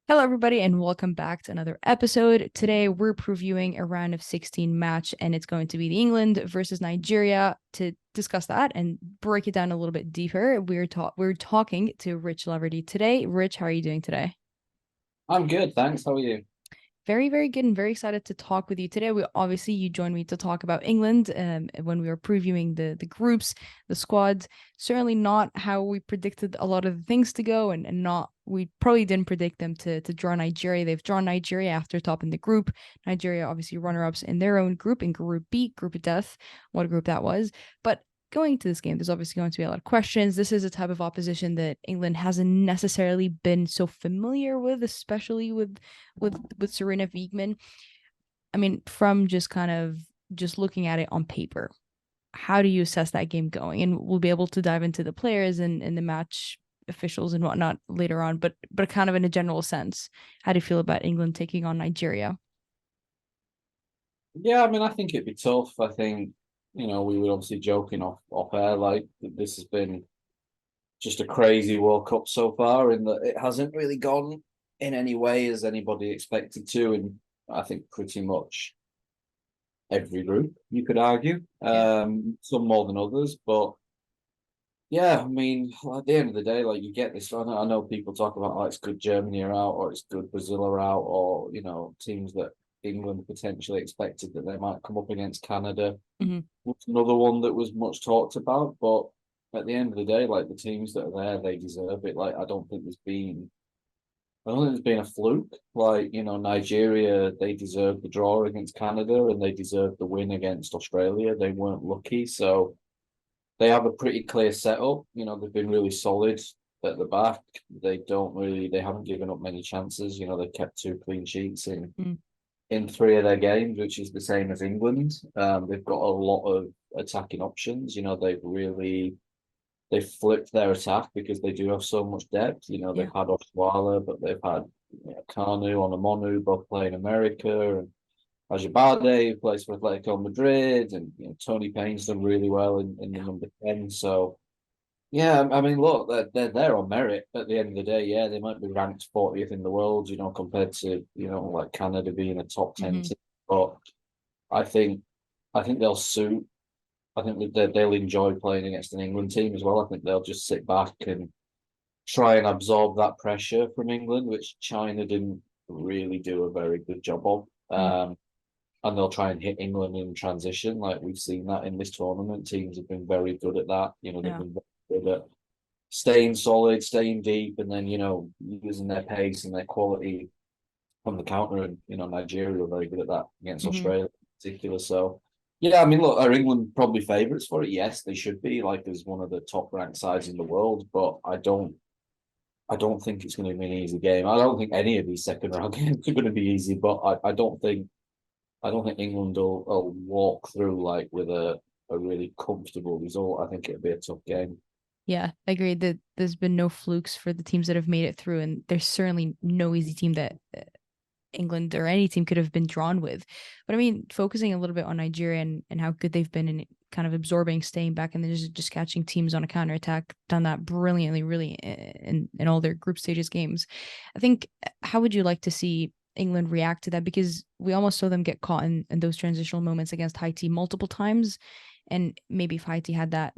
Hello, everybody, and welcome back to another episode. Today, we're previewing a round of 16 match, and it's going to be the England versus Nigeria. To discuss that and break it down a little bit deeper, we're talking to Rich Laverty today. Rich, how are you doing today? I'm good, thanks. How are you? Very, very good and very excited to talk with you today. You joined me to talk about England when we were previewing the groups, the squads. Certainly not how we predicted a lot of the things to go, and not we probably didn't predict them to draw Nigeria. They've drawn Nigeria after topping the group. Nigeria obviously runner-ups in their own group, in Group B, Group of Death, what a group that was. But going to this game, there's obviously going to be a lot of questions. This is a type of opposition that England hasn't necessarily been so familiar with, especially with Serena Wiegman. I mean, from just looking at it on paper, how do you assess that game going? And we'll be able to dive into the players and the match officials and whatnot later on, but kind of in a general sense, how do you feel about England taking on Nigeria? Yeah, I mean, I think it'd be tough. I think, we were obviously joking off air, like this has been just a crazy World Cup so far, in that it hasn't really gone in any way as anybody expected to, and I think pretty much every group, you could argue. Yeah. Some more than others, but yeah, I mean, at the end of the day, like you get this. I know people talk about it's good Germany are out, or it's good Brazil are out, or teams that England potentially expected that they might come up against. Canada Mm-hmm. was another one that was much talked about, but at the end of the day, like the teams that are there, they deserve it. Like I don't think there's been a fluke. Like Nigeria, they deserved the draw against Canada, and they deserved the win against Australia. They weren't lucky, so they have a pretty clear setup. They've been really solid at the back. They haven't given up many chances. They kept two clean sheets in three of their games, which is the same as England. They've got a lot of attacking options. They've flipped their attack because they do have so much depth. Yeah. They've had Oswala, but they've had Kanu on Amonu, both playing America, and Ajibade, who plays for Atletico Madrid, and Tony Payne's done really well in the Yeah. number 10. So yeah, I mean, look, they're there on merit at the end of the day. Yeah, they might be ranked 40th in the world, compared to like Canada being a top 10 Mm-hmm. team. But I think I think they'll suit. I think that they'll enjoy playing against an England team as well. I think they'll just sit back and try and absorb that pressure from England, which China didn't really do a very good job of. Mm-hmm. And they'll try and hit England in transition. Like we've seen that in this tournament. Teams have been very good at that. They've Yeah. been very good at staying solid, staying deep, and then, using their pace and their quality on the counter. And, Nigeria were very good at that against Mm-hmm. Australia in particular. So, yeah, I mean, look, are England probably favourites for it? Yes, they should be, like, as one of the top ranked sides in the world, but I don't think it's going to be an easy game. I don't think any of these second round games are going to be easy, but I don't think England will walk through like with a really comfortable result. I think it'll be a tough game. Yeah, I agree that there's been no flukes for the teams that have made it through, and there's certainly no easy team that England or any team could have been drawn with. But I mean, focusing a little bit on Nigeria and how good they've been in kind of absorbing, staying back, and then just catching teams on a counter attack, done that brilliantly, really in all their group stages games. I think, how would you like to see England react to that? Because we almost saw them get caught in those transitional moments against Haiti multiple times. And maybe if Haiti had that,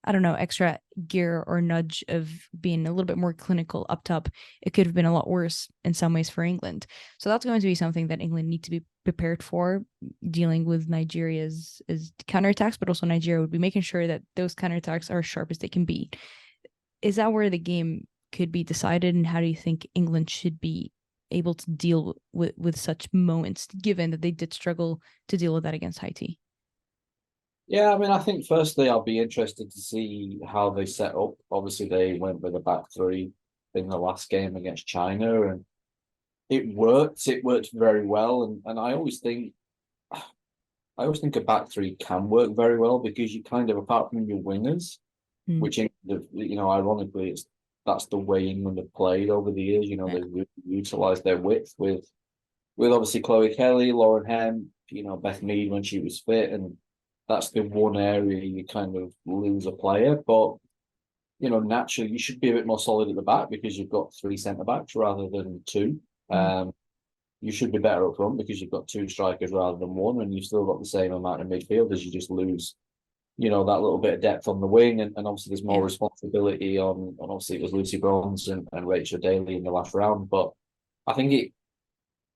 I don't know, extra gear or nudge of being a little bit more clinical up top, it could have been a lot worse in some ways for England. So that's going to be something that England need to be prepared for, dealing with Nigeria's counterattacks, but also Nigeria would be making sure that those counterattacks are as sharp as they can be. Is that where the game could be decided, and how do you think England should be able to deal with such moments, given that they did struggle to deal with that against Haiti? Yeah, I mean, I think firstly I'll be interested to see how they set up. Obviously, they went with a back three in the last game against China, and it worked. It worked very well, and I always think a back three can work very well because you kind of, apart from your wingers, Mm, which ironically, that's the way England have played over the years. yeah. They've really utilised their width with obviously Chloe Kelly, Lauren Hemp, Beth Mead when she was fit, and that's the one area you kind of lose a player. But naturally you should be a bit more solid at the back because you've got three centre backs rather than two. Mhm. You should be better up front because you've got two strikers rather than one, and you've still got the same amount of midfielders. You just lose, that little bit of depth on the wing, and obviously there's more Yeah. responsibility on obviously it was Lucy Bronze and Rachel Daly in the last round. But I think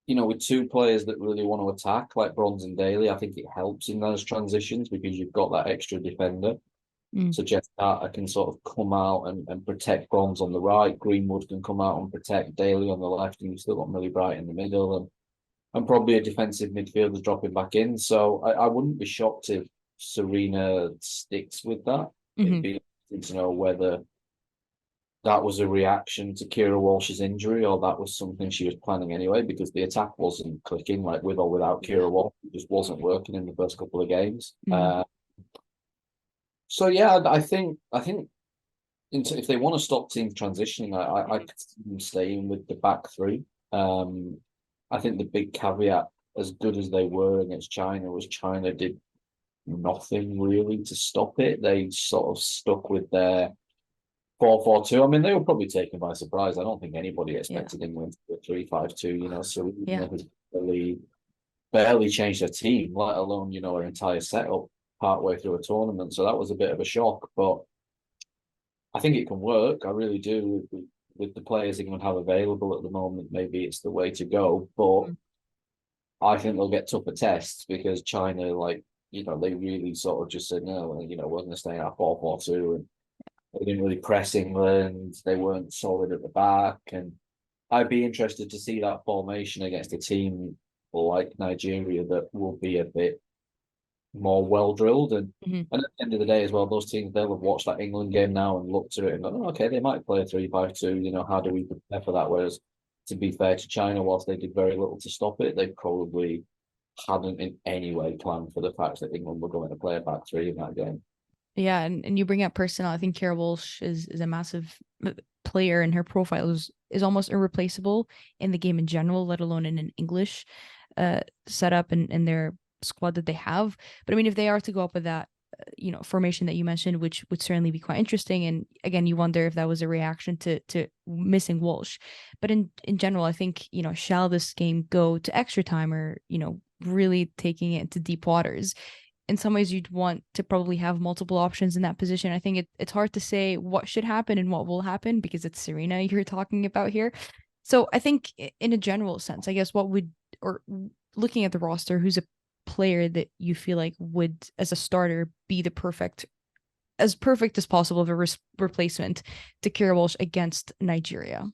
with two players that really want to attack, like Bronze and Daly, I think it helps in those transitions because you've got that extra defender. Mm. So Jeff Carter can sort of come out and protect Bronze on the right. Greenwood can come out and protect Daly on the left, and you've still got Millie Bright in the middle, and probably a defensive midfielder dropping back in. So I wouldn't be shocked if Serena sticks with that. It'd Hmm. be interesting to know whether that was a reaction to Kira Walsh's injury or that was something she was planning anyway, because the attack wasn't clicking, like with or without Yeah. Kira Walsh. It just wasn't working in the first couple of games. Mm. So yeah, I think if they want to stop teams transitioning, I could see them staying with the back three. I think the big caveat, as good as they were against China, was China did nothing really to stop it. They sort of stuck with their 4-4-2. I mean, they were probably taken by surprise. I don't think anybody Yeah. expected England to go 3-5-2. Yeah. Serena has barely changed her team, let alone, her entire setup partway through a tournament. So that was a bit of a shock, but I think it can work. I really do. With the players England have available at the moment, maybe it's the way to go. But Mm. I think they'll get tougher tests because China, they really sort of just said, no, we're going to stay at 4-4-2. And they didn't really press England. They weren't solid at the back. And I'd be interested to see that formation against a team like Nigeria that will be a bit more well drilled. And Hmm. and at the end of the day as well, those teams they'll have watched that England game now and looked at it and gone, oh, okay, they might play a 3-5-2. How do we prepare for that? Whereas to be fair to China, whilst they did very little to stop it, they probably hadn't in any way planned for the fact that England were going to play a back three in that game. Yeah, and you bring up personnel. I think Kara Walsh is a massive player, and her profile is almost irreplaceable in the game in general, let alone in an English setup and their squad that they have. But I mean, if they are to go up with that, formation that you mentioned, which would certainly be quite interesting. And again, you wonder if that was a reaction to missing Walsh. But in general, I think shall this game go to extra time or really taking it into deep waters? In some ways you'd want to probably have multiple options in that position. I think it's hard to say what should happen and what will happen because it's Serena you're talking about here. So I think in a general sense, I guess what would, or looking at the roster, who's a player that you feel like would, as a starter, be the perfect as possible of a replacement to Kira Walsh against Nigeria?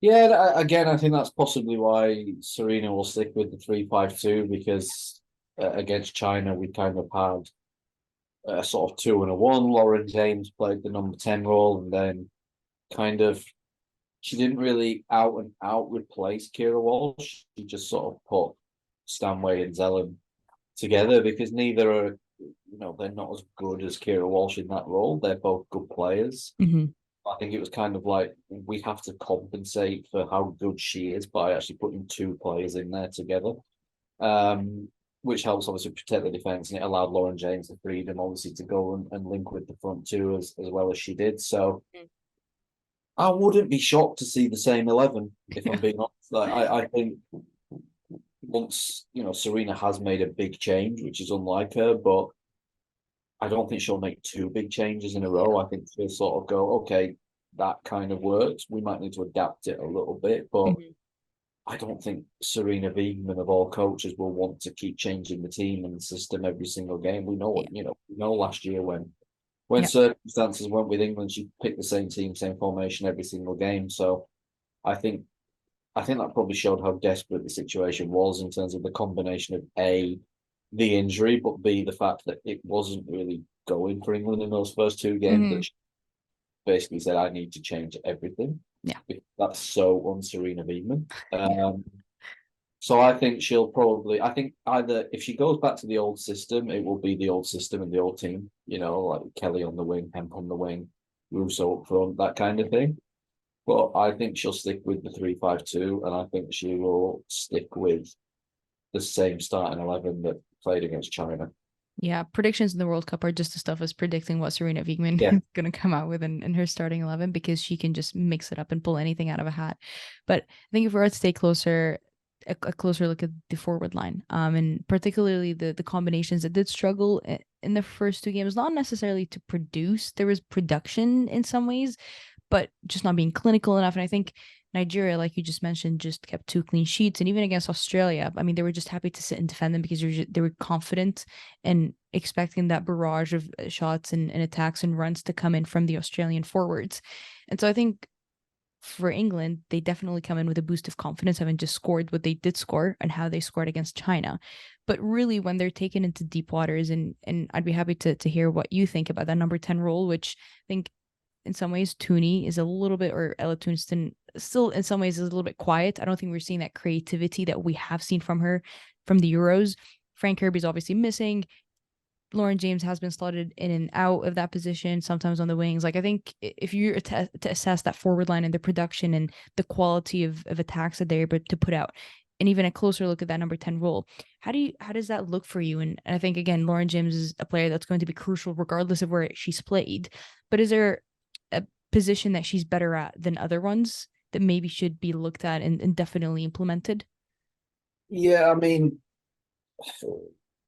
Yeah, again, I think that's possibly why Serena will stick with the 3-5-2 because against China we kind of had a sort of 2 and a 1. Lauren James played the number 10 role, and then kind of she didn't really out and out replace Kira Walsh. She just sort of put Stanway and Zelen together because neither are, they're not as good as Kira Walsh in that role. They're both good players. Mm-hmm. I think it was kind of like we have to compensate for how good she is by actually putting two players in there together, which helps obviously protect the defense, and it allowed Lauren James the freedom obviously to go and link with the front two as well as she did. So I wouldn't be shocked to see the same 11 if I'm being honest. I think once Serena has made a big change, which is unlike her, but I don't think she'll make two big changes in a row. I think she'll sort of go, okay, that kind of works. We might need to adapt it a little bit, but Mm-hmm. I don't think Serena Wiegman of all coaches will want to keep changing the team and the system every single game. We know Yeah. what we know last year when Yeah. circumstances went with England, she picked the same team, same formation every single game. So I think that probably showed how desperate the situation was in terms of the combination of A, the injury, but B, the fact that it wasn't really going for England in those first two games. Mm-hmm. That she basically said, I need to change everything. Yeah. That's so un-Serena Wiegman. So I think I think either if she goes back to the old system, it will be the old system and the old team, like Kelly on the wing, Hemp on the wing, Russo up front, that kind of thing. But I think she'll stick with the 3-5-2, and I think she will stick with the same starting 11 that played against China. Yeah, predictions in the World Cup are just as tough as predicting what Serena Wiegman Yeah. is going to come out with in her starting 11 because she can just mix it up and pull anything out of a hat. But I think if we were to take a closer look at the forward line, and particularly the combinations that did struggle in the first two games, not necessarily to produce, there was production in some ways, but just not being clinical enough. And I think Nigeria, like you just mentioned, just kept two clean sheets. And even against Australia, I mean, they were just happy to sit and defend them because they were confident and expecting that barrage of shots and attacks and runs to come in from the Australian forwards. And so I think for England, they definitely come in with a boost of confidence, having just scored what they did score and how they scored against China. But really, when they're taken into deep waters, and I'd be happy to hear what you think about that number 10 role, which I think in some ways Tooney is a little bit, or Ella Toonston still in some ways is a little bit quiet. I don't think we're seeing that creativity that we have seen from her from the Euros. Frank Kirby's obviously missing. Lauren James has been slotted in and out of that position, sometimes on the wings. Like I think if you're to assess that forward line and the production and the quality of attacks that they're able to put out, and even a closer look at that number 10 role, how does that look for you? And I think again, Lauren James is a player that's going to be crucial regardless of where she's played. But is there a position that she's better at than other ones that maybe should be looked at and definitely implemented? Yeah, I mean,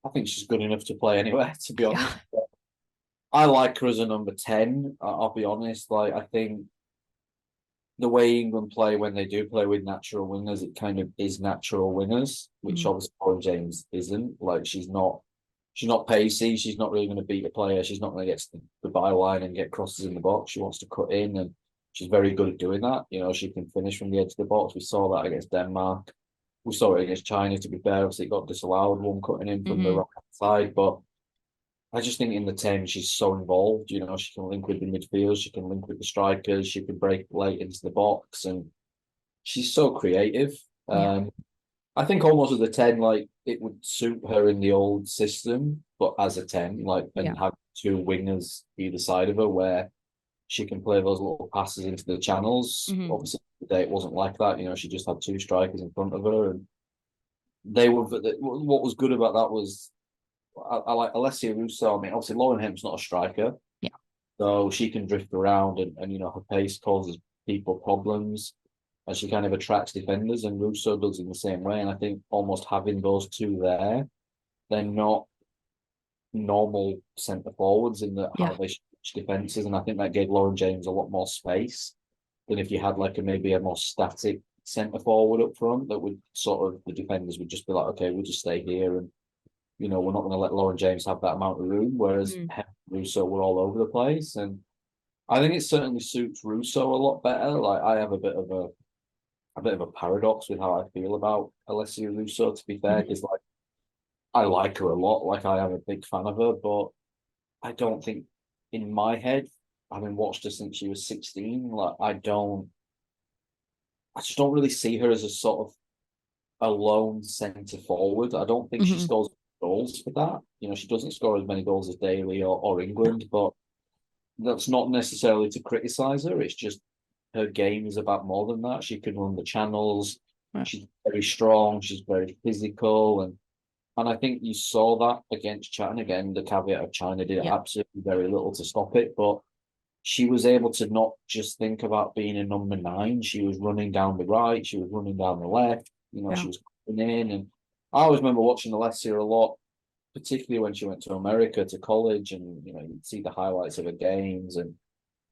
I think she's good enough to play anywhere, to be Yeah. honest. I like her as a number 10. I'll be honest. Like, I think the way England play when they do play with natural wingers, it kind of is natural wingers, which Mm-hmm. obviously Lauren James isn't. Like, she's not pacey. She's not really going to beat a player. She's not going to get to the byline and get crosses in the box. She wants to cut in, and she's very good at doing that. You know, she can finish from the edge of the box. We saw that against Denmark. We saw it against China. To be fair, obviously it got disallowed, one cutting in from the Mm-hmm. right side, but I just think in the 10, she's so involved. You know, she can link with the midfield, she can link with the strikers, she can break late into the box, and she's so creative. Yeah. I think almost as a 10, like it would suit her in the old system, but as a 10, like, Yeah. and have two wingers either side of her where she can play those little passes into the channels. Mm-hmm. Obviously, today it wasn't like that. You know, she just had two strikers in front of her, and they were. What was good about that was I like Alessia Russo. I mean, obviously Lauren Hemp's not a striker, Yeah. so she can drift around and you know her pace causes people problems, and she kind of attracts defenders. And Russo does in the same way. And I think almost having those two there, they're not normal centre forwards in the Yeah. how they switch defenses, and I think that gave Lauren James a lot more space than if you had like maybe a more static centre forward up front that would sort of the defenders would just be like, okay, we'll just stay here and you know, we're not going to let Lauren James have that amount of room, whereas Mm-hmm. Russo were all over the place. And I think it certainly suits Russo a lot better. Like I have a bit of a paradox with how I feel about Alessia Russo, to be fair, Mm-hmm. because like I like her a lot. Like I am a big fan of her, but I don't think in my head, having watched her since she was 16, like I just don't really see her as a sort of a lone centre forward. I don't think she Mm-hmm. scores goals for that. You know, she doesn't score as many goals as Daly or No. England, but that's not necessarily to criticise her. It's just her game is about more than that. She can run the channels. Yeah. She's very strong. She's very physical, and I think you saw that against China. Again, the caveat of China did Yeah. absolutely very little to stop it, but she was able to not just think about being a number 9. She was running down the right. She was running down the left. You know, Yeah. she was coming in, and I always remember watching Alessia a lot, particularly when she went to America to college, and you know, you'd see the highlights of her games, and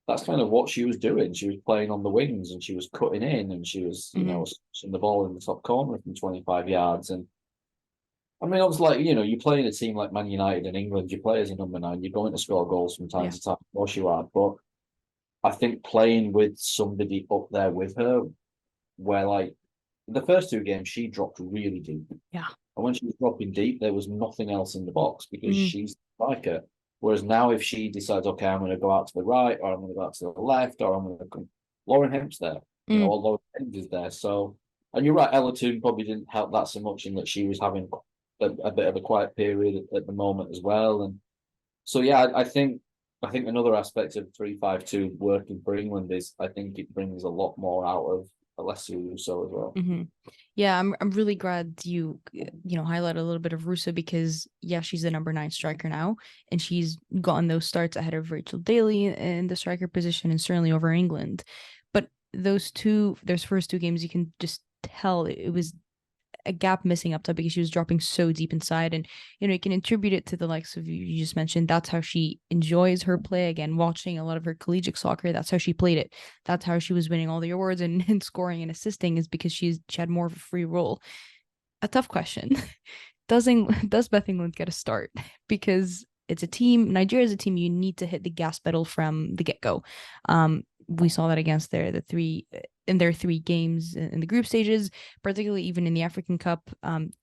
that's kind of what she was doing. She was playing on the wings, and she was cutting in, and she was, you Mm-hmm. know, shooting the ball in the top corner from 25 yards. And I mean, I was like, you know, you play in a team like Man United in England, you play as a number 9, you're going to score goals from time Yeah. to time. Of course you are, but I think playing with somebody up there with her, where like the first two games she dropped really deep, Yeah. and when she was dropping deep, there was nothing else in the box because Mm-hmm. she's a striker. Whereas now, if she decides, okay, I'm going to go out to the right, or I'm going to go out to the left, or I'm going to come, Lauren Hemp's there, you know, Mm-hmm. or Lauren Hemp is there. So, and you're right, Ella Toon probably didn't help that so much in that she was having a bit of a quiet period at the moment as well. And so, yeah, I think another aspect of 3-5-2 working for England is I think it brings a lot more out of Alessio Russo as well. Hmm. Yeah, I'm really glad you highlight a little bit of Russo because yeah, she's the number 9 striker now, and she's gotten those starts ahead of Rachel Daly in the striker position and certainly over England. But those first two games, you can just tell it was a gap missing up top because she was dropping so deep inside. And, you can attribute it to the likes of you just mentioned. That's how she enjoys her play. Again, watching a lot of her collegiate soccer, that's how she played it. That's how she was winning all the awards and scoring and assisting is because she had more of a free role. A tough question. Does Beth England get a start? Because it's a team, Nigeria is a team you need to hit the gas pedal from the get-go. We saw that against their 3 games in the group stages, particularly even in the African Cup.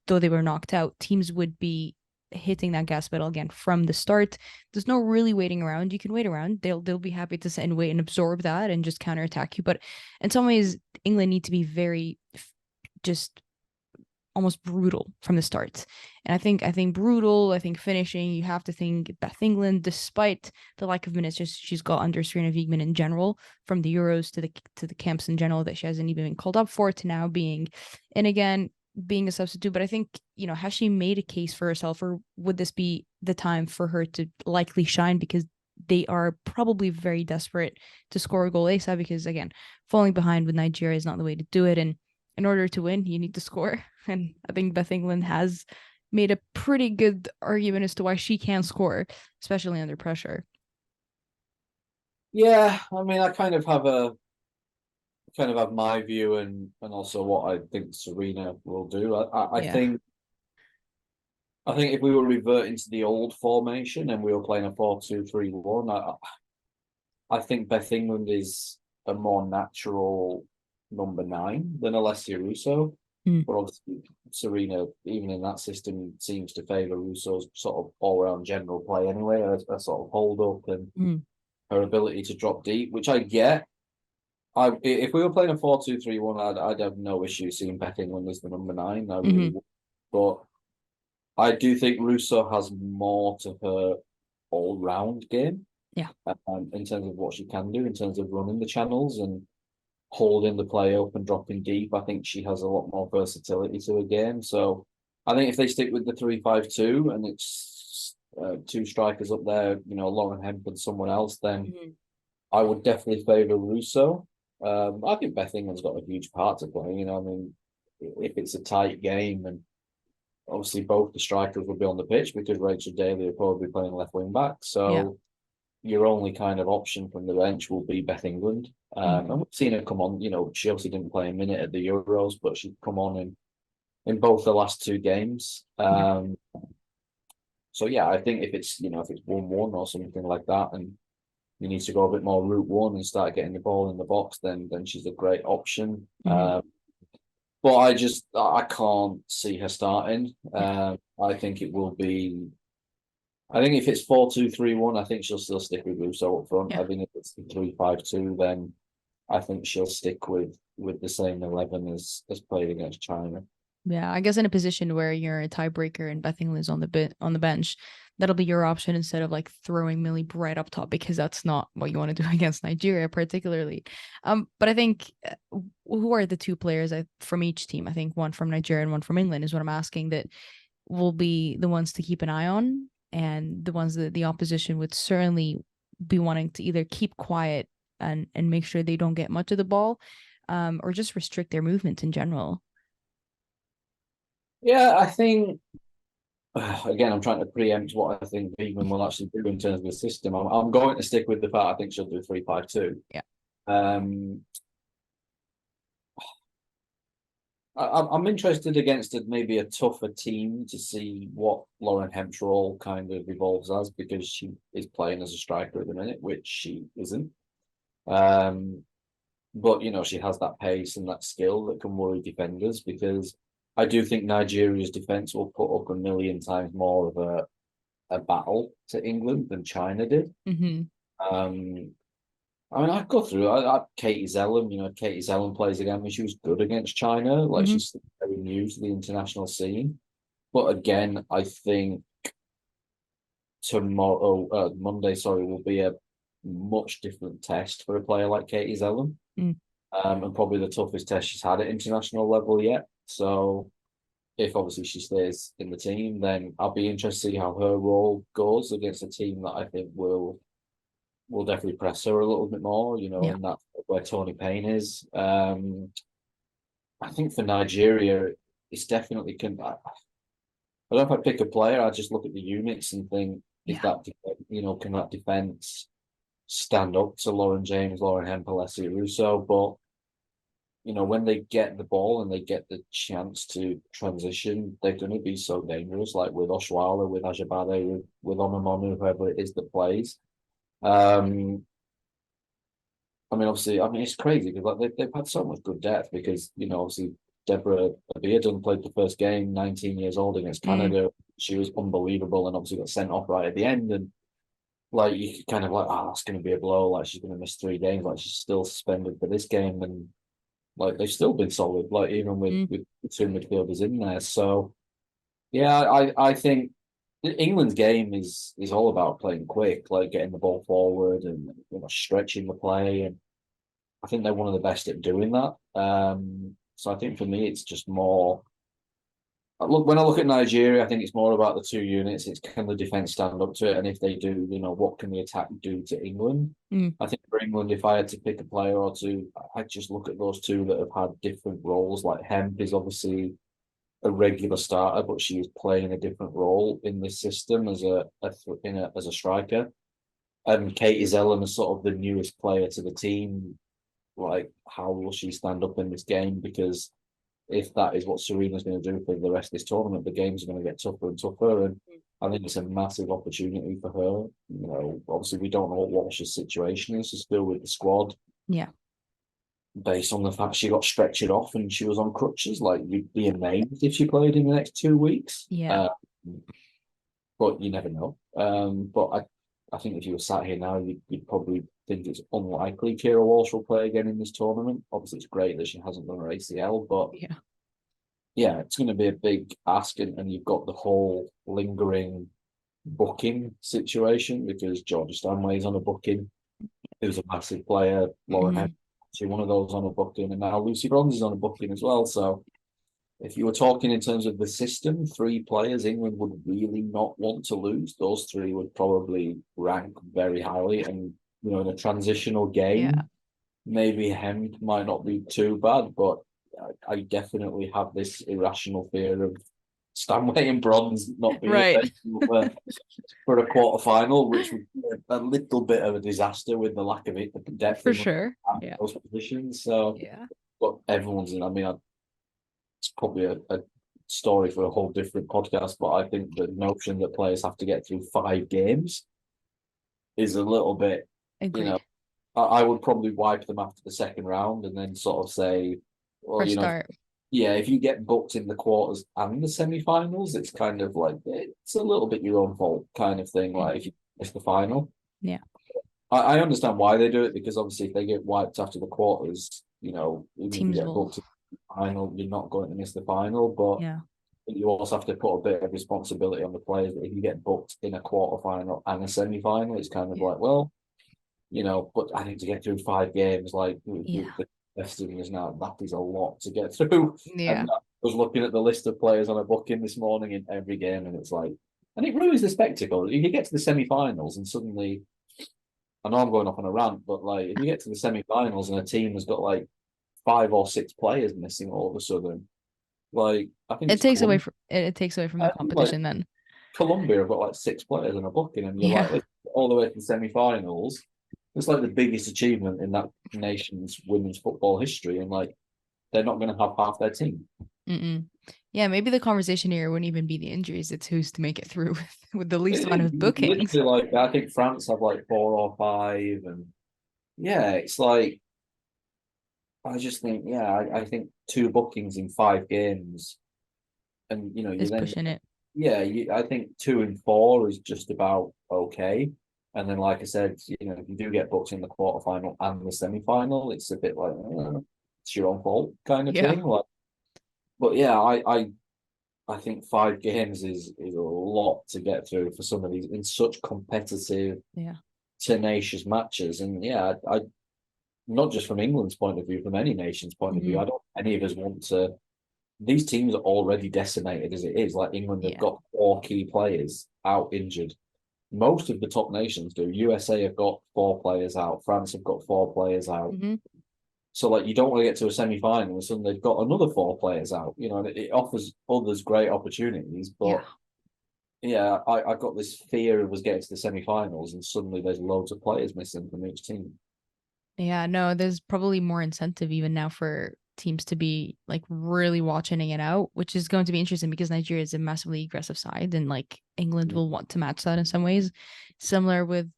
Though they were knocked out, teams would be hitting that gas pedal again from the start. There's no really waiting around. You can wait around. They'll be happy to sit and wait and absorb that and just counterattack you. But in some ways, England need to be very just almost brutal from the start. And I think brutal, I think finishing, you have to think Beth England, despite the lack of minutes she's got under Serena Wiegman in general, from the Euros to the camps in general that she hasn't even been called up for, to now being, and again, being a substitute. But I think, has she made a case for herself, or would this be the time for her to likely shine? Because they are probably very desperate to score a goal ASAP, because again, falling behind with Nigeria is not the way to do it. And in order to win, you need to score. And I think Beth England has made a pretty good argument as to why she can score, especially under pressure. Yeah, I mean, I kind of have my view and also what I think Serena will do. Yeah. I think if we were reverting to the old formation and we were playing a 4-2-3-1, I think Beth England is a more natural number 9 than Alessia Russo. Mm. But obviously, Serena, even in that system, seems to favour Russo's sort of all-round general play anyway, a sort of hold-up and Mm. her ability to drop deep, which I get. If we were playing a 4-2-3-1, I'd have no issue seeing Beth England as the number 9. I really Mm-hmm. would. But I do think Russo has more to her all-round game, Yeah. in terms of what she can do, in terms of running the channels and holding the play up and dropping deep. I think she has a lot more versatility to her game. So I think if they stick with the 3-5-2 and it's 2 strikers up there, Lauren Hemp and someone else, then Mm-hmm. I would definitely favour Russo. I think Beth England's got a huge part to play. I mean, if it's a tight game and obviously both the strikers will be on the pitch because Rachel Daly will probably be playing left wing back. Yeah. So your only kind of option from the bench will be Beth England. Mm-hmm. And we've seen her come on. She obviously didn't play a minute at the Euros, but she'd come on in both the last 2 games. Yeah. So yeah, I think if it's 1-1 or something like that, and you need to go a bit more route one and start getting the ball in the box, then she's a great option. Mm-hmm. But I can't see her starting. I think it will be. I think if it's 4-2-3-1, I think she'll still stick with Russo up front. Yeah. I think if it's 3-5-2, then I think she'll stick with the same 11 as played against China. Yeah, I guess in a position where you're a tiebreaker and Beth England's on the bench, that'll be your option instead of like throwing Millie right up top, because that's not what you want to do against Nigeria, particularly. But I think who are the 2 players from each team? I think one from Nigeria and one from England is what I'm asking, that will be the ones to keep an eye on, and the ones that the opposition would certainly be wanting to either keep quiet and make sure they don't get much of the ball, or just restrict their movement in general. Yeah, I think again, I'm trying to preempt what I think Beekman will actually do in terms of the system. I'm going to stick with the fact I think she'll do 3-5-2. Yeah. Um, I'm interested against maybe a tougher team to see what Lauren Hemp's role kind of evolves as, because she is playing as a striker at the minute, which she isn't. But she has that pace and that skill that can worry defenders, because I do think Nigeria's defense will put up a million times more of a battle to England than China did. Mm-hmm. I mean, I'd go through. Katie Zellum. Katie Zellum plays again. I mean, she was good against China. Like, Mm-hmm. she's very new to the international scene. But again, I think Monday, sorry, will be a much different test for a player like Katie Zellum. Mm. and probably the toughest test she's had at international level yet. So if obviously she stays in the team, then I'll be interested to see how her role goes against a team that I think will definitely press her a little bit more, Yeah. and that's where Tony Payne is. I think for Nigeria, it's definitely I don't know if I pick a player, I just look at the units and think, is Yeah. that, can that defense stand up to Lauren James, Lauren Hempel, Essie Russo? But when they get the ball and they get the chance to transition, they're going to be so dangerous. Like with Oshwala, with Ajabade, with Omamonu, whoever it is that plays. Obviously, it's crazy because like they've had so much good depth because obviously Deborah Abiadun played the first game, 19 years old against Mm. Canada. She was unbelievable and obviously got sent off right at the end. And like you kind of like, oh, that's going to be a blow. Like she's going to miss 3 games. Like she's still suspended for this game, and like they've still been solid. Like even with Mm. with two midfielders in there. So yeah, I think England's game is all about playing quick, like getting the ball forward and stretching the play, and I think they're one of the best at doing that. So I think for me, it's just more. When I look at Nigeria, I think it's more about the two units. It's can the defense stand up to it, and if they do, what can the attack do to England? Mm. I think for England, if I had to pick a player or two, I'd just look at those two that have had different roles. Like Hemp is obviously a regular starter, but she is playing a different role in this system as a striker. And Katie Zellum is sort of the newest player to the team. Like, how will she stand up in this game? Because if that is what Serena's going to do for the rest of this tournament, the games are going to get tougher and tougher. And I think it's a massive opportunity for her. Obviously, we don't know what Walsh's situation is. She's still with the squad Yeah. based on the fact she got stretchered off and she was on crutches. Like, you'd be amazed if she played in the next 2 weeks. Yeah. But you never know. But I think if you were sat here now, you'd probably think it's unlikely Kira Walsh will play again in this tournament. Obviously, it's great that she hasn't done her ACL, but Yeah. yeah, it's going to be a big ask, and you've got the whole lingering booking situation because Georgia Stanway's on a booking, who's a massive player. Lauren Mm. Hemp, she one of those on a booking, and now Lucy Bronze is on a booking as well. So if you were talking in terms of the system, 3 players England would really not want to lose. Those 3 would probably rank very highly, and in a transitional Yeah. game, maybe Hemp might not be too bad, but I definitely have this irrational fear of Stanway and Bronze not being Right. available for a quarter final, which would be a little bit of a disaster with the lack of depth For in sure. Yeah. those positions. So, Yeah. but everyone's in. I mean, it's probably a story for a whole different podcast, but I think the notion that players have to get through 5 games is a little bit, you know, Agreed. I would probably wipe them after the second round and then sort of say, well, Fresh start. yeah, if you get booked in the quarters and the semi-finals, it's kind of like it's a little bit your own fault kind of thing. Mm. Like if you miss the final, Yeah. I understand why they do it because obviously if they get wiped after the quarters, even if you Teams get will. booked in the final, you're not going to miss the final. But Yeah. you also have to put a bit of responsibility on the players that if you get booked in a quarter final and a semi-final, it's kind of Yeah. like, well, but I think to get through 5 games, like Yeah. the testing is now, that is a lot to get through. Yeah. And I was looking at the list of players on a booking this morning in every game, and it's like, and it ruins the spectacle. You get to the semi-finals, and suddenly, I know I'm going off on a rant, but like, if you get to the semi-finals and a team has got like 5 or 6 players missing all of a sudden, like, I think It it's takes away Colombia. from it takes away from the I think like competition then. Colombia have got like 6 players on a booking, and you're Yeah. like, all the way to the semi-finals. It's like the biggest achievement in that nation's women's football history, and like they're not going to have half their team. Mm-mm. Yeah, maybe the conversation here wouldn't even be the injuries. It's who's to make it through with the least It amount is of bookings. literally like I think France have like 4 or 5, and yeah, it's like I just think I think 2 bookings in 5 games, and you Is then pushing it. I think 2 and 4 is just about okay. And then, like I said, if you do get booked in the quarterfinal and the semi-final, it's a bit like it's your own fault kind of Yeah. thing. Like, but yeah, I think 5 games is a lot to get through for some of these in such competitive, Yeah. tenacious matches. And yeah, not just from England's point of view, from any nation's point of view. Hmm. I don't think any of us want to. These teams are already decimated as it is. Like England have Yeah. got four key players out injured. Most of the top nations do. USA have got four players out. France have got four players out. Hmm. So like you don't want to get to a semi-final and suddenly they've got another four players out. You know, and it offers others great opportunities. Yeah. But yeah, I got this fear of us getting to the semi-finals and suddenly there's loads of players missing from each team. Yeah, no, there's probably more incentive even now for teams to be like really watching it out, which is going to be interesting because Nigeria is a massively aggressive side and like England will want to match that in some ways. Similar with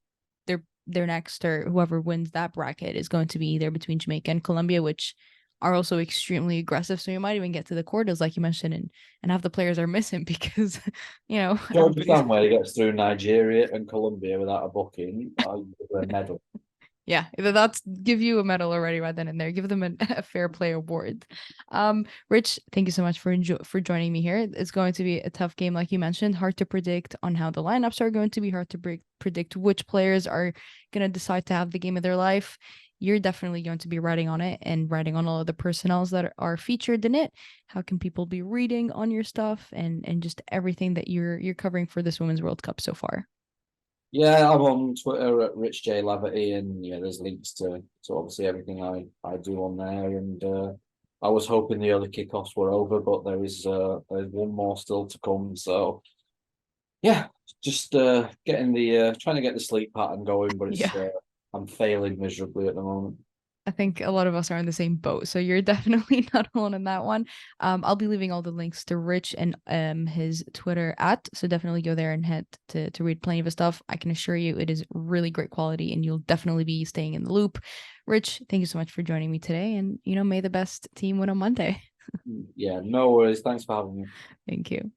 their next or whoever wins that bracket is going to be either between Jamaica and Colombia, which are also extremely aggressive. So you might even get to the quarters, like you mentioned, and half the players are missing because Don't everybody's understand where he gets through Nigeria and Colombia without a booking. I give a medal. yeah, that's give you a medal already right then and there. Give them a fair play award. Rich, thank you so much for joining me here. It's going to be a tough game, like you mentioned, hard to predict on how the lineups are going to be, hard to predict which players are going to decide to have the game of their life. You're definitely going to be writing on it and writing on all of the personnels that are featured in it. How can people be reading on your stuff and just everything that you're covering for this Women's World Cup so far? Yeah, I'm on Twitter at Rich J Laverty, and yeah, there's links to obviously everything I do on there. And I was hoping the early kickoffs were over, but there's one more still to come. So yeah, just getting the trying to get the sleep pattern going, but Yeah. it's I'm failing miserably at the moment. I think a lot of us are in the same boat, so you're definitely not alone in that one. I'll be leaving all the links to Rich and his Twitter at, so definitely go there and head to read plenty of his stuff. I can assure you it is really great quality, and you'll definitely be staying in the loop. Rich, thank you so much for joining me today, and may the best team win on Monday. Yeah, no worries. Thanks for having me. Thank you.